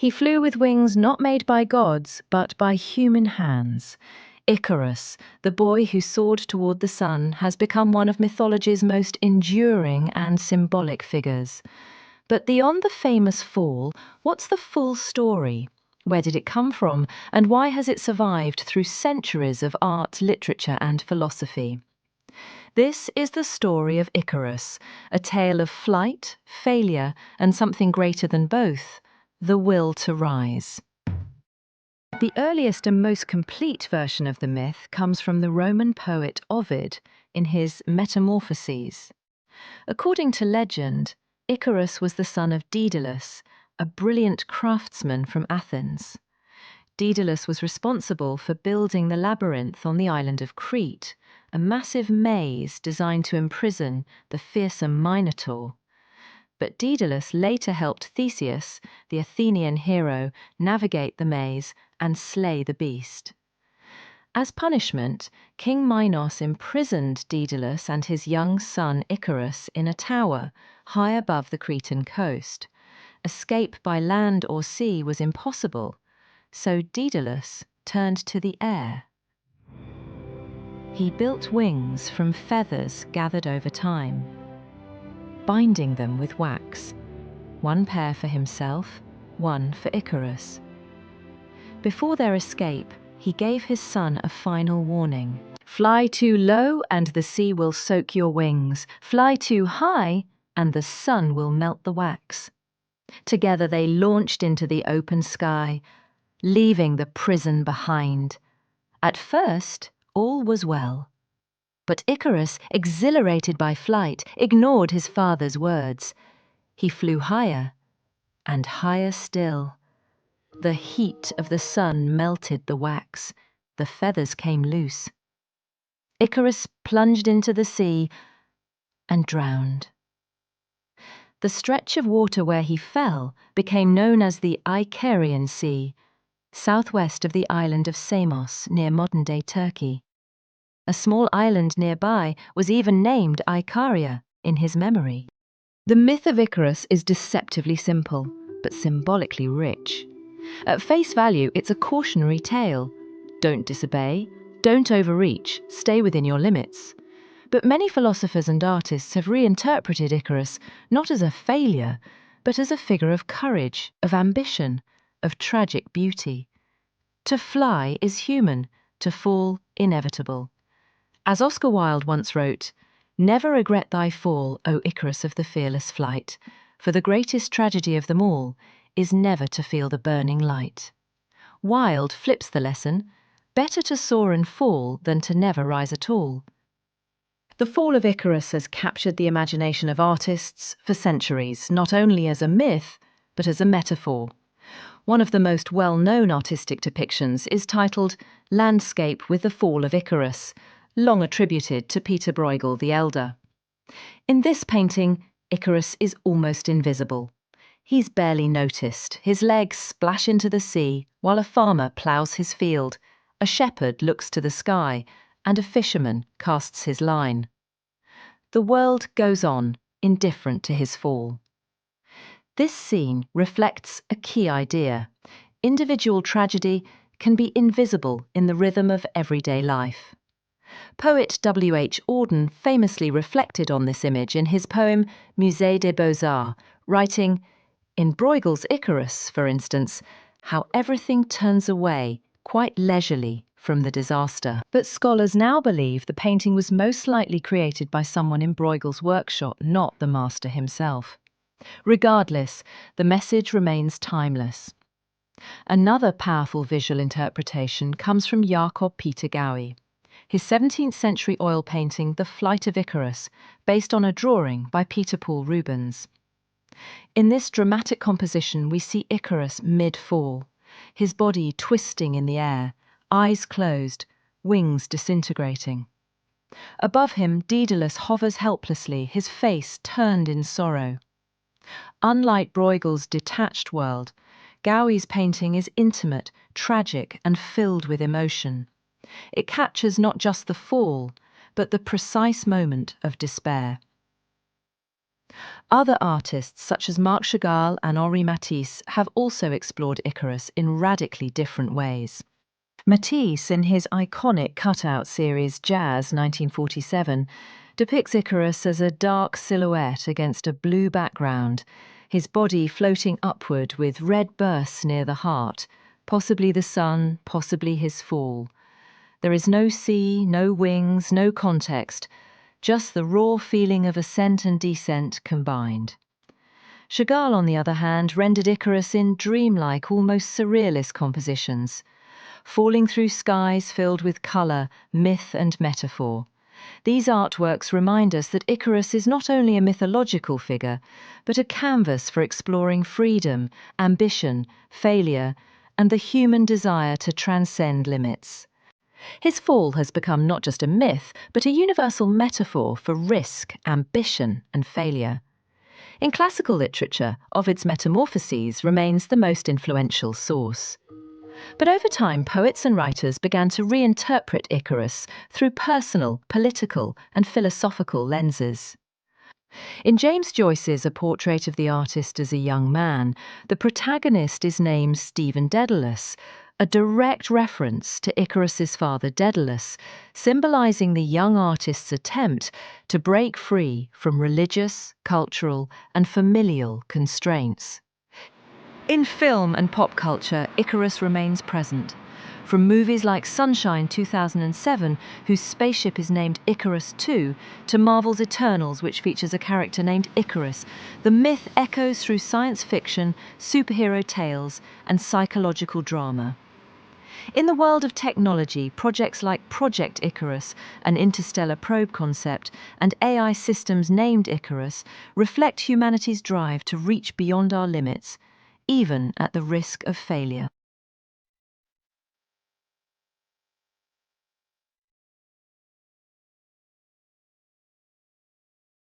He flew with wings not made by gods, but by human hands. Icarus, the boy who soared toward the sun, has become one of mythology's most enduring and symbolic figures. But beyond the famous fall, what's the full story? Where did it come from, and why has it survived through centuries of art, literature, and philosophy? This is the story of Icarus, a tale of flight, failure, and something greater than both, the will to rise. The earliest and most complete version of the myth comes from the Roman poet Ovid in his Metamorphoses. According to legend, Icarus was the son of Daedalus, a brilliant craftsman from Athens. Daedalus was responsible for building the labyrinth on the island of Crete, a massive maze designed to imprison the fearsome Minotaur. But Daedalus later helped Theseus, the Athenian hero, navigate the maze and slay the beast. As punishment, King Minos imprisoned Daedalus and his young son Icarus in a tower high above the Cretan coast. Escape by land or sea was impossible, so Daedalus turned to the air. He built wings from feathers gathered over time, binding them with wax, one pair for himself, one for Icarus. Before their escape, he gave his son a final warning. Fly too low and the sea will soak your wings. Fly too high and the sun will melt the wax. Together they launched into the open sky, leaving the prison behind. At first, all was well. But Icarus, exhilarated by flight, ignored his father's words. He flew higher and higher still. The heat of the sun melted the wax. The feathers came loose. Icarus plunged into the sea and drowned. The stretch of water where he fell became known as the Icarian Sea, southwest of the island of Samos near modern-day Turkey. A small island nearby was even named Icaria in his memory. The myth of Icarus is deceptively simple, but symbolically rich. At face value, it's a cautionary tale. Don't disobey, don't overreach, stay within your limits. But many philosophers and artists have reinterpreted Icarus not as a failure, but as a figure of courage, of ambition, of tragic beauty. To fly is human, to fall inevitable. As Oscar Wilde once wrote, "Never regret thy fall, O Icarus of the fearless flight, for the greatest tragedy of them all is never to feel the burning light." Wilde flips the lesson: better to soar and fall than to never rise at all. The Fall of Icarus has captured the imagination of artists for centuries, not only as a myth, but as a metaphor. One of the most well-known artistic depictions is titled Landscape with the Fall of Icarus, long attributed to Pieter Bruegel the Elder. In this painting, Icarus is almost invisible. He's barely noticed. His legs splash into the sea while a farmer ploughs his field, a shepherd looks to the sky, and a fisherman casts his line. The world goes on, indifferent to his fall. This scene reflects a key idea. Individual tragedy can be invisible in the rhythm of everyday life. Poet W.H. Auden famously reflected on this image in his poem Musée des Beaux-Arts, writing, "In Bruegel's Icarus, for instance, how everything turns away, quite leisurely, from the disaster." But scholars now believe the painting was most likely created by someone in Bruegel's workshop, not the master himself. Regardless, the message remains timeless. Another powerful visual interpretation comes from Jacob Peter Gouwy. His 17th century oil painting The Flight of Icarus, based on a drawing by Peter Paul Rubens. In this dramatic composition we see Icarus mid-fall, his body twisting in the air, eyes closed, wings disintegrating. Above him, Daedalus hovers helplessly, his face turned in sorrow. Unlike Bruegel's detached world, Gouwy's painting is intimate, tragic, and filled with emotion. It captures not just the fall, but the precise moment of despair. Other artists, such as Marc Chagall and Henri Matisse, have also explored Icarus in radically different ways. Matisse, in his iconic cutout series Jazz 1947, depicts Icarus as a dark silhouette against a blue background, his body floating upward with red bursts near the heart, possibly the sun, possibly his fall. There is no sea, no wings, no context, just the raw feeling of ascent and descent combined. Chagall, on the other hand, rendered Icarus in dreamlike, almost surrealist compositions, falling through skies filled with colour, myth and metaphor. These artworks remind us that Icarus is not only a mythological figure, but a canvas for exploring freedom, ambition, failure, and the human desire to transcend limits. His fall has become not just a myth, but a universal metaphor for risk, ambition, and failure. In classical literature, Ovid's Metamorphoses remains the most influential source. But over time, poets and writers began to reinterpret Icarus through personal, political, and philosophical lenses. In James Joyce's A Portrait of the Artist as a Young Man, the protagonist is named Stephen Daedalus, a direct reference to Icarus's father Daedalus, symbolizing the young artist's attempt to break free from religious, cultural, and familial constraints. In film and pop culture, Icarus remains present. From movies like Sunshine 2007, whose spaceship is named Icarus II, to Marvel's Eternals, which features a character named Icarus, the myth echoes through science fiction, superhero tales, and psychological drama. In the world of technology, projects like Project Icarus, an interstellar probe concept, and AI systems named Icarus reflect humanity's drive to reach beyond our limits, even at the risk of failure.